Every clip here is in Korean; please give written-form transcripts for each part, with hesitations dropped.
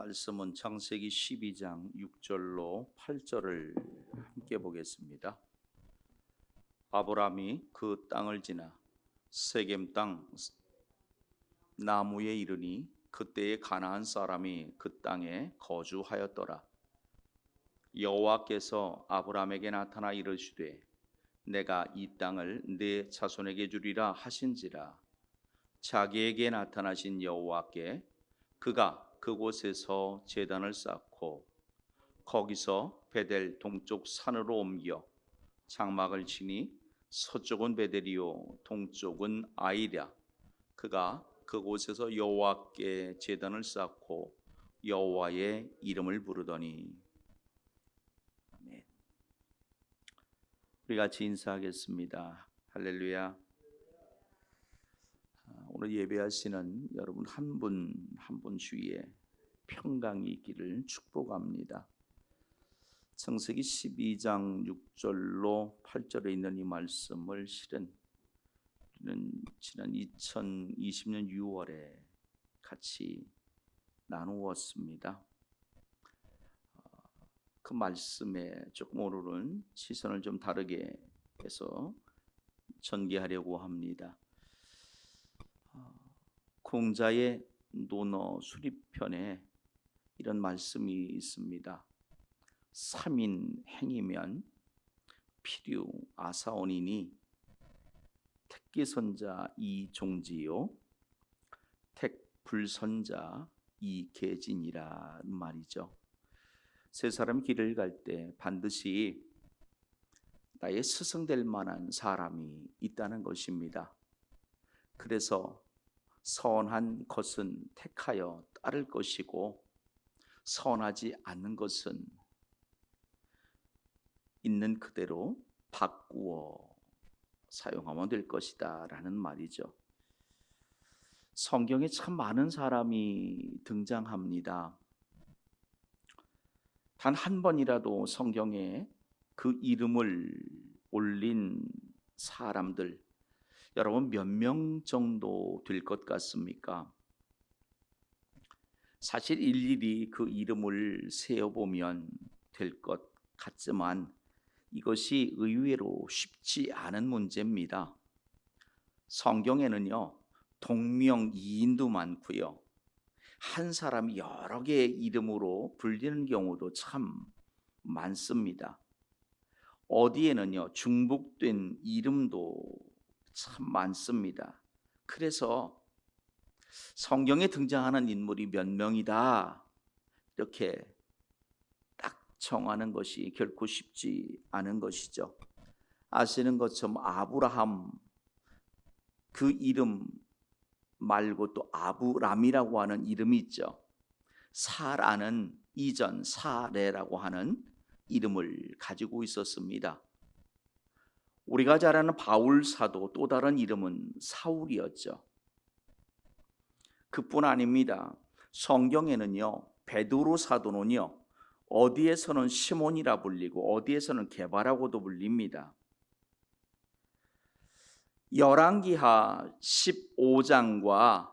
말씀은 창세기 12장 6절로 8절을 함께 보겠습니다. 아브라함이 그 땅을 지나 세겜 땅 나무에 이르니 그때에 가나안 사람이 그 땅에 거주하였더라. 여호와께서 아브라함에게 나타나 이르시되 내가 이 땅을 네 자손에게 주리라 하신지라. 자기에게 나타나신 여호와께 그가 그곳에서 제단을 쌓고 거기서 베델 동쪽 산으로 옮겨 장막을 치니 서쪽은 베델이요 동쪽은 아이랴. 그가 그곳에서 여호와께 제단을 쌓고 여호와의 이름을 부르더니. 아멘. 우리 같이 인사하겠습니다. 할렐루야. 오늘 예배하시는 여러분 한 분 한 분 주위에 평강이 있기를 축복합니다. 창세기 12장 6절로 8절에 있는 이 말씀을 실은 우리는 지난 2020년 6월에 같이 나누었습니다. 그 말씀에 조금 오늘은 시선을 좀 다르게 해서 전개하려고 합니다. 공자의 논어 수립편에 이런 말씀이 있습니다. 삼인 행이면 필유 아사원이니 택기선자 이종지요 택불선자 이계진이라는 말이죠. 세 사람 길을 갈 때 반드시 나의 스승될 만한 사람이 있다는 것입니다. 그래서 선한 것은 택하여 따를 것이고 선하지 않는 것은 있는 그대로 바꾸어 사용하면 될 것이다 라는 말이죠. 성경에 참 많은 사람이 등장합니다. 단 한 번이라도 성경에 그 이름을 올린 사람들 여러분 몇 명 정도 될 것 같습니까? 사실 일일이 그 이름을 세어보면 될 것 같지만 이것이 의외로 쉽지 않은 문제입니다. 성경에는요 동명이인도 많고요 한 사람이 여러 개의 이름으로 불리는 경우도 참 많습니다. 어디에는요 중복된 이름도 참 많습니다. 그래서 성경에 등장하는 인물이 몇 명이다 이렇게 딱 정하는 것이 결코 쉽지 않은 것이죠. 아시는 것처럼 아브라함 그 이름 말고 또 아브람이라고 하는 이름이 있죠. 사라는 이전 사레라고 하는 이름을 가지고 있었습니다. 우리가 잘 아는 바울 사도 또 다른 이름은 사울이었죠. 그뿐 아닙니다. 성경에는요 베드로 사도는요 어디에서는 시몬이라 불리고 어디에서는 게바라고도 불립니다. 열왕기하 15장과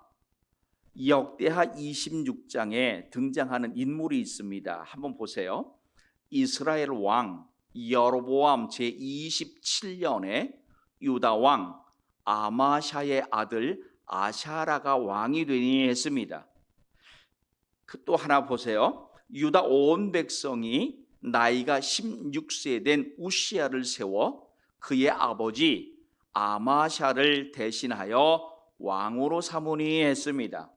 역대하 26장에 등장하는 인물이 있습니다. 한번 보세요. 이스라엘 왕 여로보암 제27년에 유다 왕 아마샤의 아들 아샤라가 왕이 되니 했습니다. 또 하나 보세요. 유다 온 백성이 나이가 16세 된 우시야를 세워 그의 아버지 아마샤를 대신하여 왕으로 삼으니 했습니다.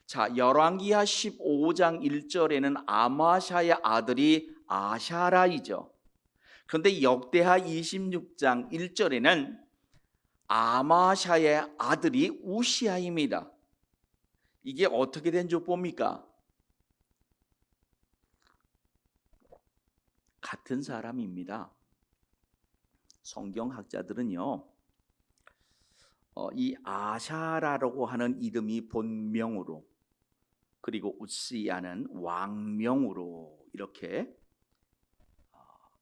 자, 열왕기하 15장 1절에는 아마샤의 아들이 아샤라이죠. 그런데 역대하 26장 1절에는 아마샤의 아들이 우시야입니다. 이게 어떻게 된 족보입니까? 같은 사람입니다. 성경학자들은요 이 아샤라라고 하는 이름이 본명으로 그리고 우시야는 왕명으로 이렇게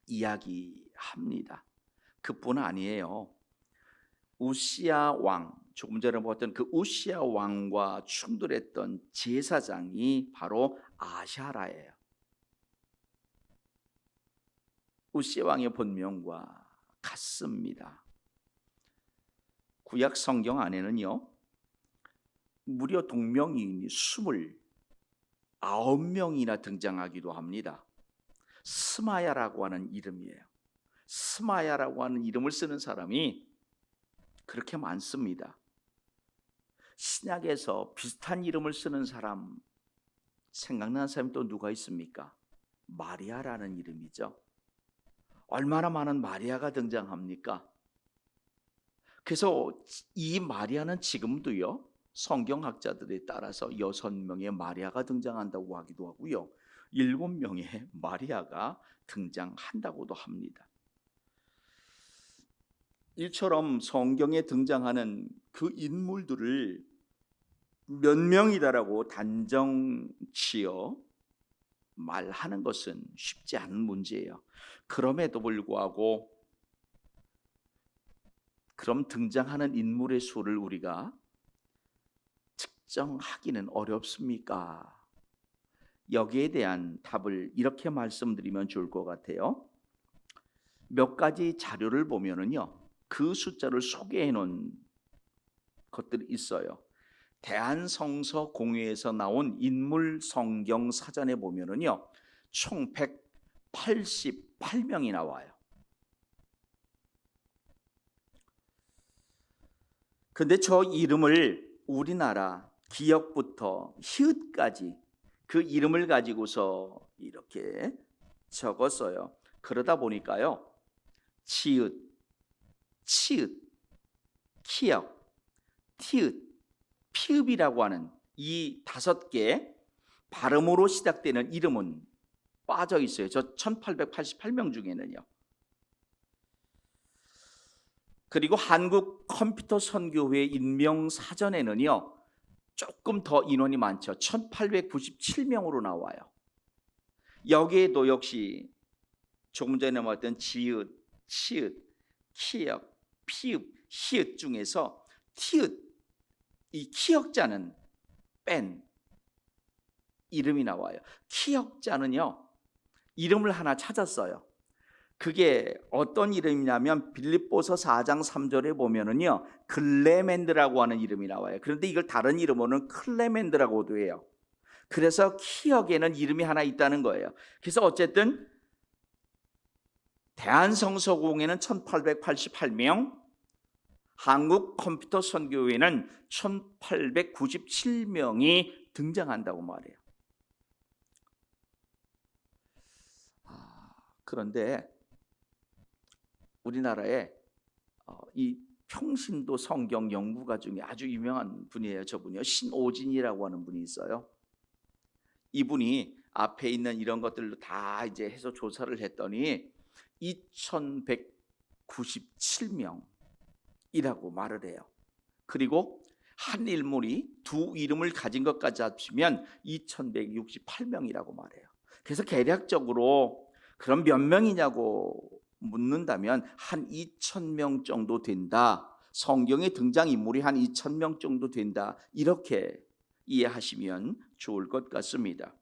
이야기합니다. 그뿐 아니에요. 우시야 왕, 조금 전에 보았던 그 우시야 왕과 충돌했던 제사장이 바로 아샤라예요. 우시야 왕의 본명과 같습니다. 구약 성경 안에는요, 무려 동명이인이 29명이나 등장하기도 합니다. 스마야라고 하는 이름이에요. 스마야라고 하는 이름을 쓰는 사람이 그렇게 많습니다. 신약에서 비슷한 이름을 쓰는 사람 생각나는 사람이 또 누가 있습니까? 마리아라는 이름이죠. 얼마나 많은 마리아가 등장합니까? 그래서 이 마리아는 지금도요, 성경학자들에 따라서 6명의 마리아가 등장한다고 하기도 하고요, 7명의 마리아가 등장한다고도 합니다. 이처럼 성경에 등장하는 그 인물들을 몇 명이다라고 단정지어 말하는 것은 쉽지 않은 문제예요. 그럼에도 불구하고 그럼 등장하는 인물의 수를 우리가 측정하기는 어렵습니까? 여기에 대한 답을 이렇게 말씀드리면 좋을 것 같아요. 몇 가지 자료를 보면은요, 그 숫자를 소개해 놓은 것들이 있어요. 대한성서공회에서 나온 인물 성경 사전에 보면은요, 총 188명이 나와요. 근데 저 이름을 우리나라 기역부터 히읗까지 그 이름을 가지고서 이렇게 적었어요. 그러다 보니까요, 치읓, 치읓, 키역, 티읕, 피읍이라고 하는 이 5개 발음으로 시작되는 이름은 빠져 있어요. 저 1888명 중에는요. 그리고 한국 컴퓨터 선교회 인명 사전에는요, 조금 더 인원이 많죠. 1897명으로 나와요. 여기에도 역시 조금 전에 말했던 지읒, 치읓, 키역, 피읍, 히읗 중에서 티읕, 이 키역자는 뺀 이름이 나와요. 키역자는요, 이름을 하나 찾았어요. 그게 어떤 이름이냐면 빌립보서 4장 3절에 보면은요, 클레멘드라고 하는 이름이 나와요. 그런데 이걸 다른 이름으로는 클레멘드라고도 해요. 그래서 키역에는 이름이 하나 있다는 거예요. 그래서 어쨌든 대한성서공회는 1888명, 한국 컴퓨터 선교회는 1897명이 등장한다고 말해요. 그런데 우리나라에 이 평신도 성경 연구가 중에 아주 유명한 분이에요. 저분이요, 신오진이라고 하는 분이 있어요. 이분이 앞에 있는 이런 것들로 다 이제 해서 조사를 했더니 2197명이라고 말을 해요. 그리고 한 인물이 두 이름을 가진 것까지 합치면 2168명이라고 말해요. 그래서 개략적으로 그럼 몇 명이냐고 묻는다면 한 2000명 정도 된다. 성경에 등장인물이 한 2000명 정도 된다. 이렇게 이해하시면 좋을 것 같습니다.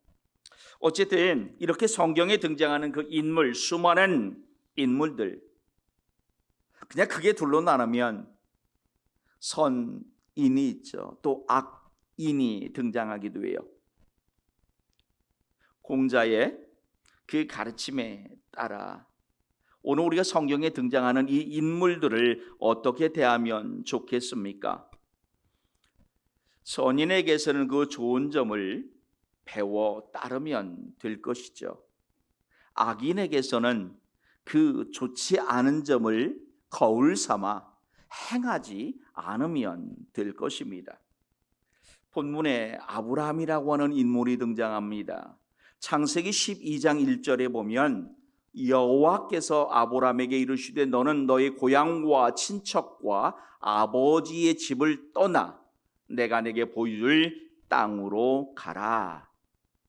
어쨌든 이렇게 성경에 등장하는 그 인물, 수많은 인물들, 그냥 크게 둘로 나누면 선인이 있죠. 또 악인이 등장하기도 해요. 공자의 그 가르침에 따라 오늘 우리가 성경에 등장하는 이 인물들을 어떻게 대하면 좋겠습니까? 선인에게서는 그 좋은 점을 배워 따르면 될 것이죠. 악인에게서는 그 좋지 않은 점을 거울 삼아 행하지 않으면 될 것입니다. 본문에 아브라함이라고 하는 인물이 등장합니다. 창세기 12장 1절에 보면 여호와께서 아브라함에게 이르시되 너는 너의 고향과 친척과 아버지의 집을 떠나 내가 내게 보여줄 땅으로 가라.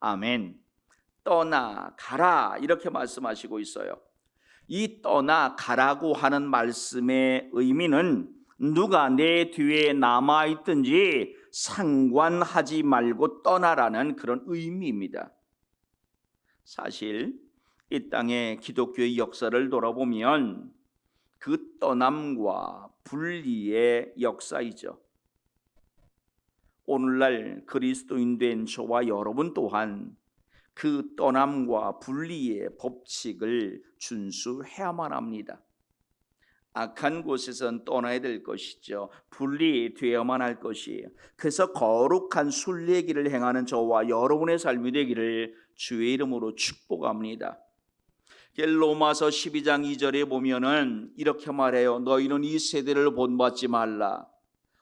아멘. 떠나 가라 이렇게 말씀하시고 있어요. 이 떠나 가라고 하는 말씀의 의미는 누가 내 뒤에 남아있든지 상관하지 말고 떠나라는 그런 의미입니다. 사실 이 땅의 기독교의 역사를 돌아보면 그 떠남과 분리의 역사이죠. 오늘날 그리스도인 된 저와 여러분 또한 그 떠남과 분리의 법칙을 준수해야만 합니다. 악한 곳에선 떠나야 될 것이죠. 분리되어야만 할 것이에요. 그래서 거룩한 순례의 길을 행하는 저와 여러분의 삶이 되기를 주의 이름으로 축복합니다. 로마서 12장 2절에 보면은 이렇게 말해요. 너희는 이 세대를 본받지 말라.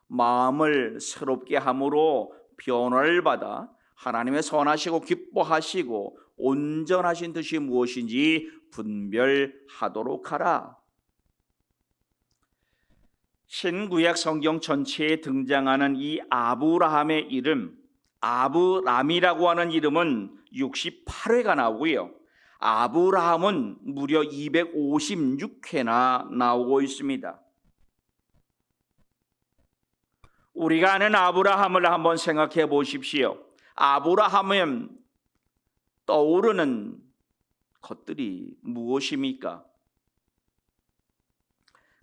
마음을 새롭게 함으로 변화를 받아 하나님의 선하시고 기뻐하시고 온전하신 뜻이 무엇인지 분별하도록 하라. 신구약 성경 전체에 등장하는 이 아브라함의 이름, 아브람이라고 하는 이름은 68회가 나오고요. 아브라함은 무려 256회나 나오고 있습니다. 우리가 아는 아브라함을 한번 생각해 보십시오. 아브라함은 떠오르는 것들이 무엇입니까?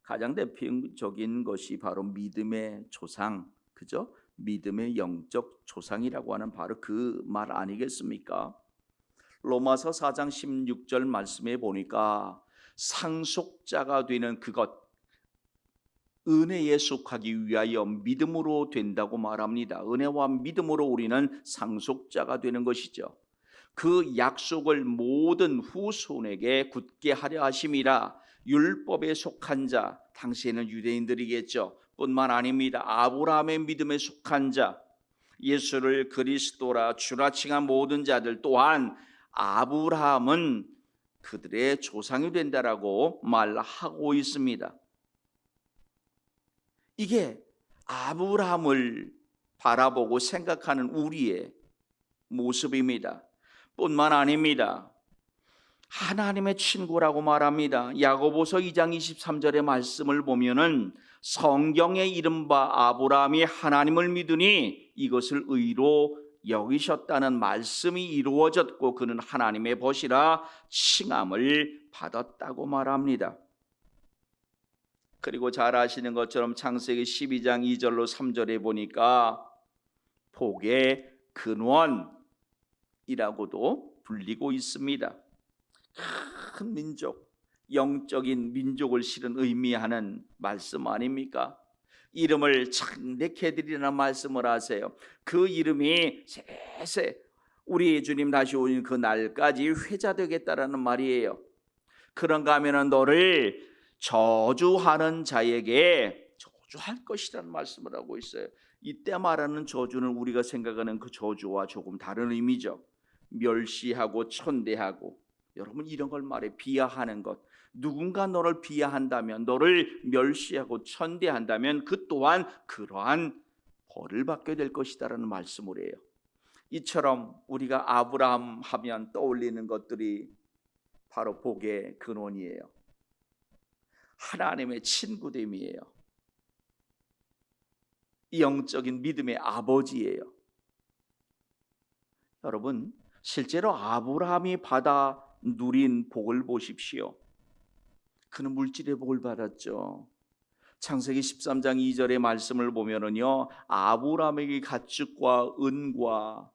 가장 대표적인 것이 바로 믿음의 조상, 그죠? 믿음의 영적 조상이라고 하는 바로 그 말 아니겠습니까? 로마서 4장 16절 말씀에 보니까 상속자가 되는 그것, 은혜에 속하기 위하여 믿음으로 된다고 말합니다. 은혜와 믿음으로 우리는 상속자가 되는 것이죠. 그 약속을 모든 후손에게 굳게 하려 하심이라. 율법에 속한 자, 당시에는 유대인들이겠죠. 뿐만 아닙니다. 아브라함의 믿음에 속한 자, 예수를 그리스도라 주라 칭한 모든 자들 또한 아브라함은 그들의 조상이 된다라고 말하고 있습니다. 이게 아브라함을 바라보고 생각하는 우리의 모습입니다. 뿐만 아닙니다. 하나님의 친구라고 말합니다. 야고보서 2장 23절의 말씀을 보면은 성경에 이른바 아브라함이 하나님을 믿으니 이것을 의로 여기셨다는 말씀이 이루어졌고 그는 하나님의 벗이라 칭함을 받았다고 말합니다. 그리고 잘 아시는 것처럼 창세기 12장 2절로 3절에 보니까 복의 근원이라고도 불리고 있습니다. 큰 민족, 영적인 민족을 실은 의미하는 말씀 아닙니까? 이름을 창대케 해드리라는 말씀을 하세요. 그 이름이 세세 우리 주님 다시 오는 그 날까지 회자되겠다라는 말이에요. 그런가 하면 너를 저주하는 자에게 저주할 것이라는 말씀을 하고 있어요. 이때 말하는 저주는 우리가 생각하는 그 저주와 조금 다른 의미죠. 멸시하고 천대하고, 여러분 이런 걸 말해, 비하하는 것. 누군가 너를 비하한다면, 너를 멸시하고 천대한다면 그 또한 그러한 벌을 받게 될 것이다라는 말씀을 해요. 이처럼 우리가 아브라함 하면 떠올리는 것들이 바로 복의 근원이에요. 하나님의 친구됨이에요. 영적인 믿음의 아버지예요. 여러분, 실제로 아브라함이 받아 누린 복을 보십시오. 그는 물질의 복을 받았죠. 창세기 13장 2절의 말씀을 보면은요, 아브라함에게 가축과 은과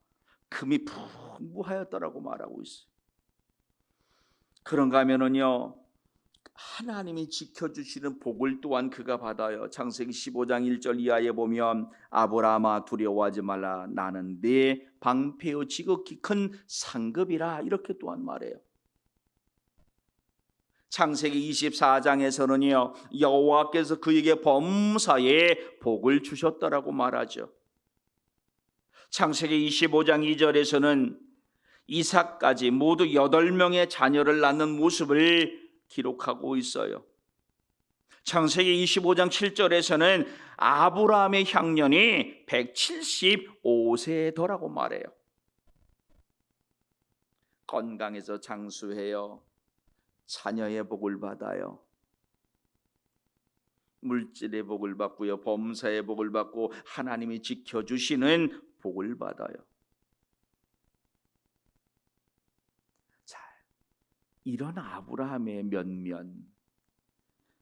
금이 풍부하였다라고 말하고 있어요. 그런가 하면은요, 하나님이 지켜주시는 복을 또한 그가 받아요. 창세기 15장 1절 이하에 보면 아브라함아 두려워하지 말라 나는 네 방패요 지극히 큰 상급이라 이렇게 또한 말해요. 창세기 24장에서는요 여호와께서 그에게 범사에 복을 주셨다라고 말하죠. 창세기 25장 2절에서는 이삭까지 모두 8명의 자녀를 낳는 모습을 기록하고 있어요. 창세기 25장 7절에서는 아브라함의 향년이 175세더라고 말해요. 건강해서 장수해요. 자녀의 복을 받아요. 물질의 복을 받고요, 범사의 복을 받고 하나님이 지켜주시는 복을 받아요. 자, 이런 아브라함의 면면.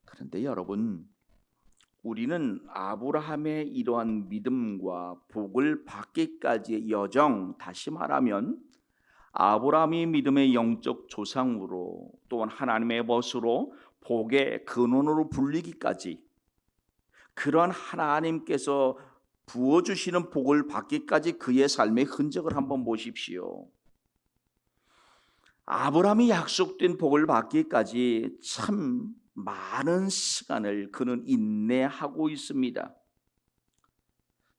그런데 여러분, 우리는 아브라함의 이러한 믿음과 복을 받기까지의 여정, 다시 말하면 아브라함이 믿음의 영적 조상으로 또한 하나님의 벗으로 복의 근원으로 불리기까지, 그러한 하나님께서 부어주시는 복을 받기까지 그의 삶의 흔적을 한번 보십시오. 아브라함이 약속된 복을 받기까지 참 많은 시간을 그는 인내하고 있습니다.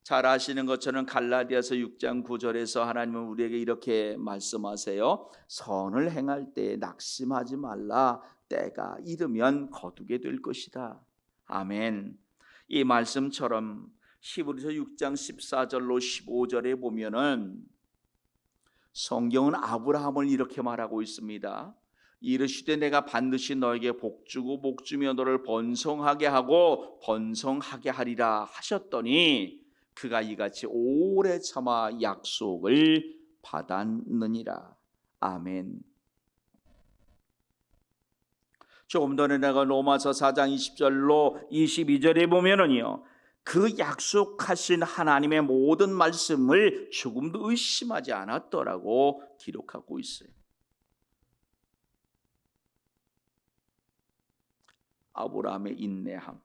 잘 아시는 것처럼 갈라디아서 6장 9절에서 하나님은 우리에게 이렇게 말씀하세요. 선을 행할 때 낙심하지 말라. 때가 이르면 거두게 될 것이다. 아멘. 이 말씀처럼 히브리서 6장 14절로 15절에 보면은 성경은 아브라함을 이렇게 말하고 있습니다. 이르시되 내가 반드시 너에게 복주고 복주며 너를 번성하게 하고 번성하게 하리라 하셨더니 그가 이같이 오래 참아 약속을 받았느니라. 아멘. 조금 전에 내가 로마서 4장 20절로 22절에 보면은요, 그 약속하신 하나님의 모든 말씀을 조금도 의심하지 않았더라고 기록하고 있어요. 아브라함의 인내함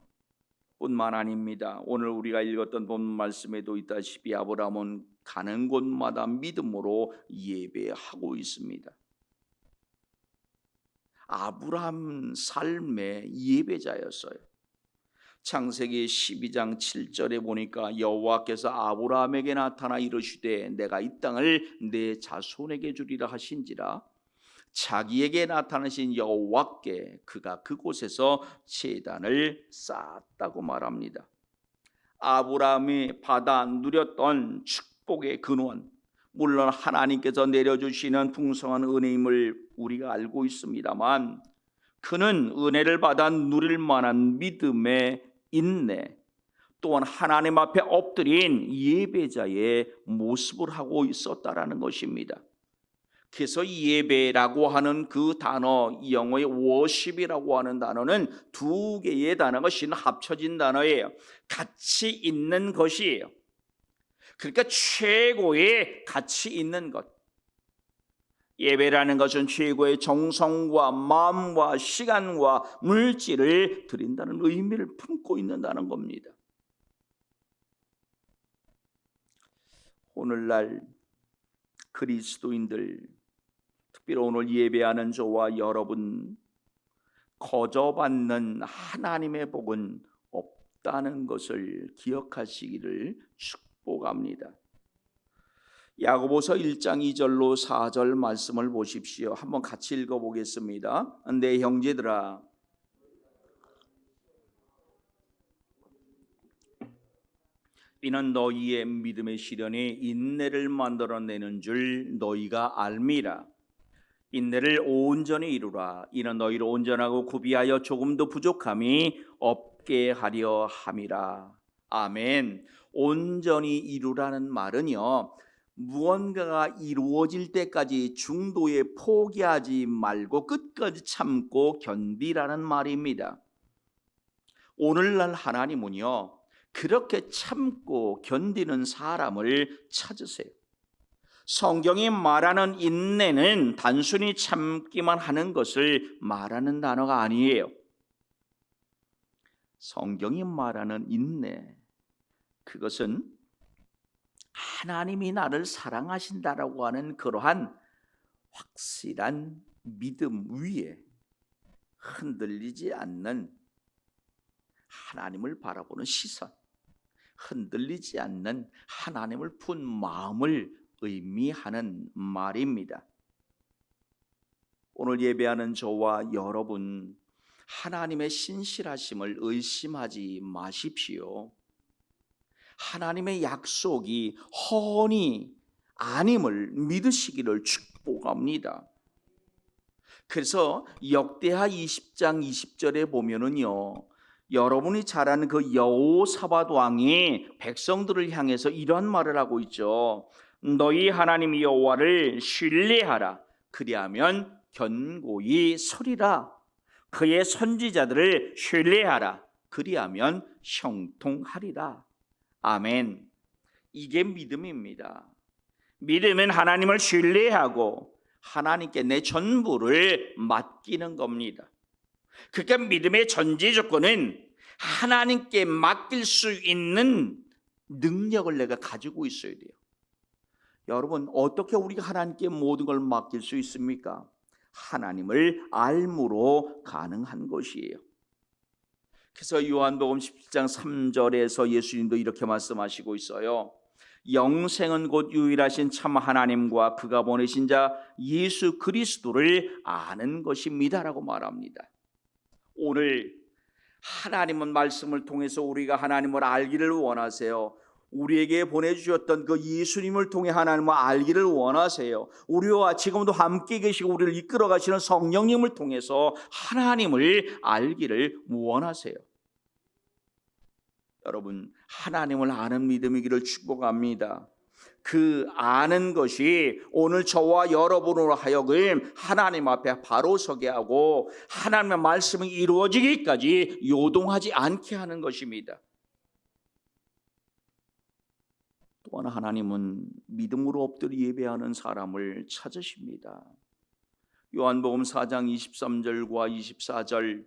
뿐만 아닙니다. 오늘 우리가 읽었던 본 말씀에도 있다시피 아브라함은 가는 곳마다 믿음으로 예배하고 있습니다. 아브라함 삶의 예배자였어요. 창세기 12장 7절에 보니까 여호와께서 아브라함에게 나타나 이르시되 내가 이 땅을 내 자손에게 주리라 하신지라. 자기에게 나타나신 여호와께 그가 그곳에서 제단을 쌓았다고 말합니다. 아브라함이 받아 누렸던 축복의 근원, 물론 하나님께서 내려주시는 풍성한 은혜임을 우리가 알고 있습니다만, 그는 은혜를 받아 누릴 만한 믿음의 인내, 또한 하나님 앞에 엎드린 예배자의 모습을 하고 있었다라는 것입니다. 그래서 예배라고 하는 그 단어, 영어의 worship이라고 하는 단어는 두 개의 단어가 합쳐진 단어예요. 가치 있는 것이에요. 그러니까 최고의 가치 있는 것. 예배라는 것은 최고의 정성과 마음과 시간과 물질을 드린다는 의미를 품고 있는다는 겁니다. 오늘날 그리스도인들, 특별히 오늘 예배하는 저와 여러분, 거저받는 하나님의 복은 없다는 것을 기억하시기를 축복합니다. 야고보서 1장 2절로 4절 말씀을 보십시오. 한번 같이 읽어보겠습니다. 내 형제들아, 이는 너희의 믿음의 시련이 인내를 만들어내는 줄 너희가 알미라. 인내를 온전히 이루라. 이는 너희를 온전하고 구비하여 조금도 부족함이 없게 하려 함이라. 아멘. 온전히 이루라는 말은요, 무언가가 이루어질 때까지 중도에 포기하지 말고 끝까지 참고 견디라는 말입니다. 오늘날 하나님은요, 그렇게 참고 견디는 사람을 찾으세요. 성경이 말하는 인내는 단순히 참기만 하는 것을 말하는 단어가 아니에요. 성경이 말하는 인내, 그것은 하나님이 나를 사랑하신다라고 하는 그러한 확실한 믿음 위에 흔들리지 않는 하나님을 바라보는 시선, 흔들리지 않는 하나님을 푼 마음을 의미하는 말입니다. 오늘 예배하는 저와 여러분, 하나님의 신실하심을 의심하지 마십시오. 하나님의 약속이 훤히 아님을 믿으시기를 축복합니다. 그래서 역대하 20장 20절에 보면은요, 여러분이 잘 아는 그 여호사밧 왕이 백성들을 향해서 이런 말을 하고 있죠. 너희 하나님 여호와를 신뢰하라. 그리하면 견고히 서리라. 그의 선지자들을 신뢰하라. 그리하면 형통하리라. 아멘. 이게 믿음입니다. 믿음은 하나님을 신뢰하고 하나님께 내 전부를 맡기는 겁니다. 그러니까 믿음의 전제 조건은 하나님께 맡길 수 있는 능력을 내가 가지고 있어야 돼요. 여러분, 어떻게 우리가 하나님께 모든 걸 맡길 수 있습니까? 하나님을 알므로 가능한 것이에요. 그래서 요한복음 17장 3절에서 예수님도 이렇게 말씀하시고 있어요. 영생은 곧 유일하신 참 하나님과 그가 보내신 자 예수 그리스도를 아는 것입니다라고 말합니다. 오늘 하나님은 말씀을 통해서 우리가 하나님을 알기를 원하세요. 우리에게 보내주셨던 그 예수님을 통해 하나님을 알기를 원하세요. 우리와 지금도 함께 계시고 우리를 이끌어 가시는 성령님을 통해서 하나님을 알기를 원하세요. 여러분, 하나님을 아는 믿음이기를 축복합니다. 그 아는 것이 오늘 저와 여러분으로 하여금 하나님 앞에 바로 서게 하고 하나님의 말씀이 이루어지기까지 요동하지 않게 하는 것입니다. 또한 하나님은 믿음으로 엎드려 예배하는 사람을 찾으십니다. 요한복음 4장 23절과 24절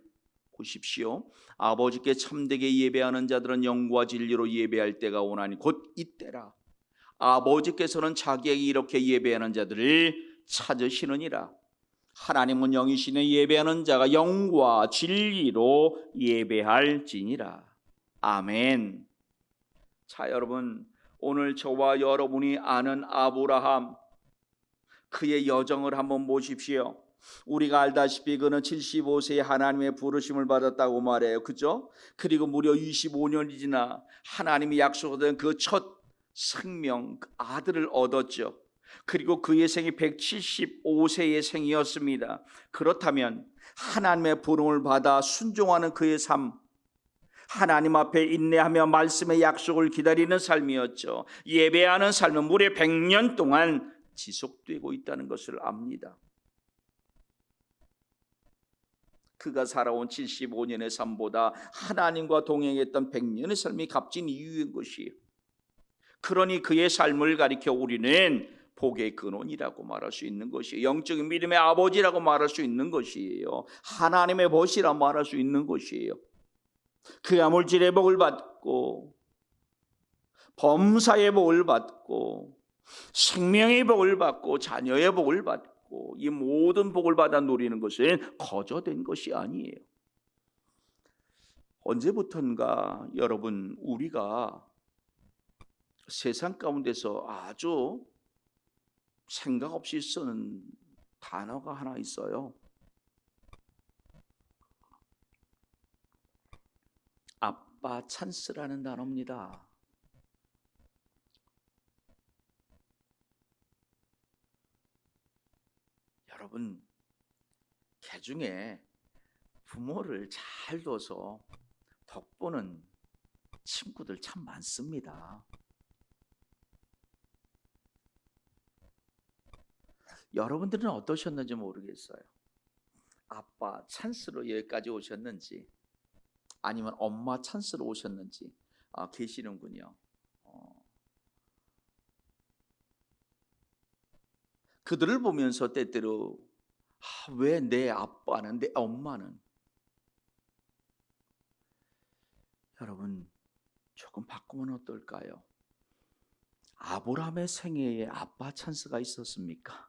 보십시오. 아버지께 참되게 예배하는 자들은 영과 진리로 예배할 때가 오나니 곧 이때라. 아버지께서는 자기에게 이렇게 예배하는 자들을 찾으시느니라. 하나님은 영이시니 예배하는 자가 영과 진리로 예배할지니라. 아멘. 자, 여러분, 오늘 저와 여러분이 아는 아브라함, 그의 여정을 한번 보십시오. 우리가 알다시피 그는 75세에 하나님의 부르심을 받았다고 말해요. 그죠? 그리고 무려 25년이 지나 하나님이 약속하던 그 첫 생명, 그 아들을 얻었죠. 그리고 그의 생이 175세의 생이었습니다. 그렇다면 하나님의 부름을 받아 순종하는 그의 삶, 하나님 앞에 인내하며 말씀의 약속을 기다리는 삶이었죠. 예배하는 삶은 무려 100년 동안 지속되고 있다는 것을 압니다. 그가 살아온 75년의 삶보다 하나님과 동행했던 100년의 삶이 값진 이유인 것이에요. 그러니 그의 삶을 가리켜 우리는 복의 근원이라고 말할 수 있는 것이에요. 영적인 믿음의 아버지라고 말할 수 있는 것이에요. 하나님의 벗이라 말할 수 있는 것이에요. 그가 물질의 복을 받고 범사의 복을 받고 생명의 복을 받고 자녀의 복을 받고 이 모든 복을 받아 누리는 것은 거저된 것이 아니에요. 언제부턴가 여러분, 우리가 세상 가운데서 아주 생각 없이 쓰는 단어가 하나 있어요. 아빠 찬스라는 단어입니다. 여러분, 개중에 부모를 잘 둬서 덕보는 친구들 참 많습니다. 여러분들은 어떠셨는지 모르겠어요. 아빠 찬스로 여기까지 오셨는지 아니면 엄마 찬스로 오셨는지 계시는군요. 그들을 보면서 때때로 왜 내 아빠는, 내 엄마는, 여러분 조금 바꾸면 어떨까요? 아브라함의 생애에 아빠 찬스가 있었습니까?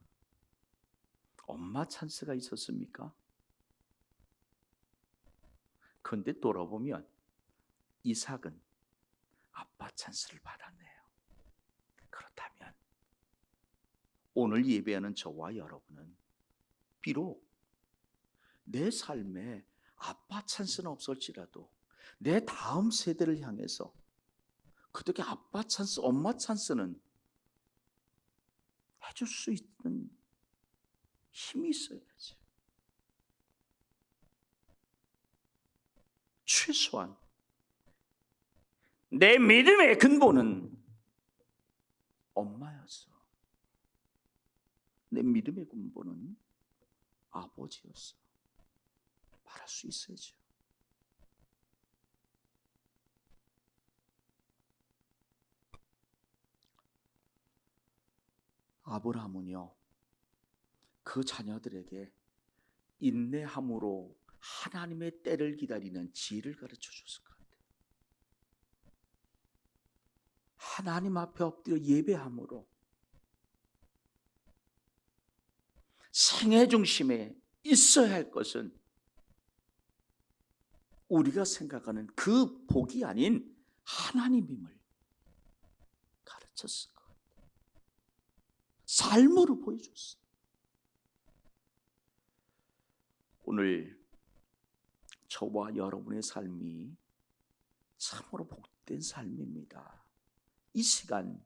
엄마 찬스가 있었습니까? 그런데 돌아보면 이삭은 아빠 찬스를 받았네요. 그렇다면 오늘 예배하는 저와 여러분은 비록 내 삶에 아빠 찬스는 없을지라도 내 다음 세대를 향해서 그렇게 아빠 찬스, 엄마 찬스는 해줄 수 있는 힘이 있어야지. 최소한 내 믿음의 근본은 엄마였어. 내 믿음의 근본은 아버지였어. 말할 수 있어야죠. 아브라함은요, 그 자녀들에게 인내함으로 하나님의 때를 기다리는 지혜를 가르쳐 줬을 것 같아요. 하나님 앞에 엎드려 예배함으로 생애 중심에 있어야 할 것은 우리가 생각하는 그 복이 아닌 하나님임을 가르쳤을 것 같아요. 삶으로 보여줬어요. 오늘 저와 여러분의 삶이 참으로 복된 삶입니다. 이 시간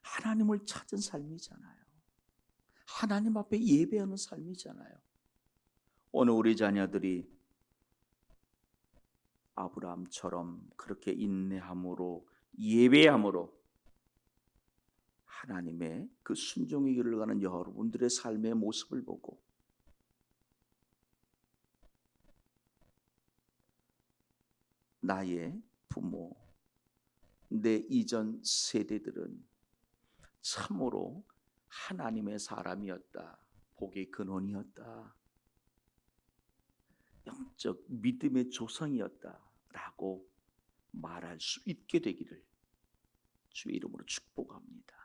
하나님을 찾은 삶이잖아요. 하나님 앞에 예배하는 삶이잖아요. 오늘 우리 자녀들이 아브라함처럼 그렇게 인내함으로 예배함으로 하나님의 그 순종의 길을 가는 여러분들의 삶의 모습을 보고 나의 부모, 내 이전 세대들은 참으로 하나님의 사람이었다, 복의 근원이었다, 영적 믿음의 조상이었다라고 말할 수 있게 되기를 주의 이름으로 축복합니다.